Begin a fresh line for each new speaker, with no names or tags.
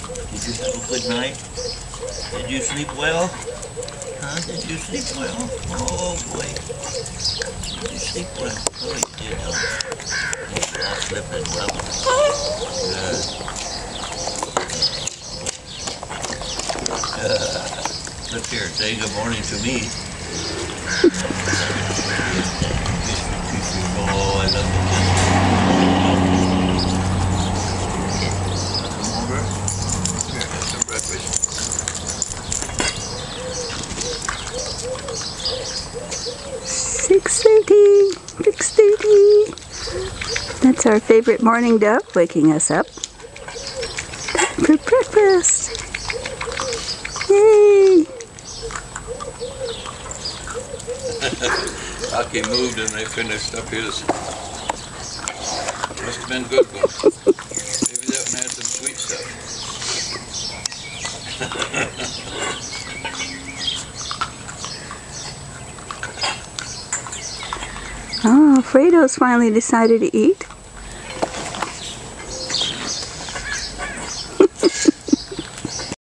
Did you have a good night? Did you sleep well? Huh? Did you sleep well? Oh boy. Did you sleep well? Oh, you did, huh? You're all sleeping well. Good. Look here, say good morning to me. Oh, I love the kiss. Come over. Here, have some breakfast.
6:30. 6:30. That's our favorite morning dove waking us up. Time for breakfast. Yay!
Rocky moved and they finished up his. Must have been good one. Maybe that one had some sweet stuff.
Oh, Fredo's finally decided to eat.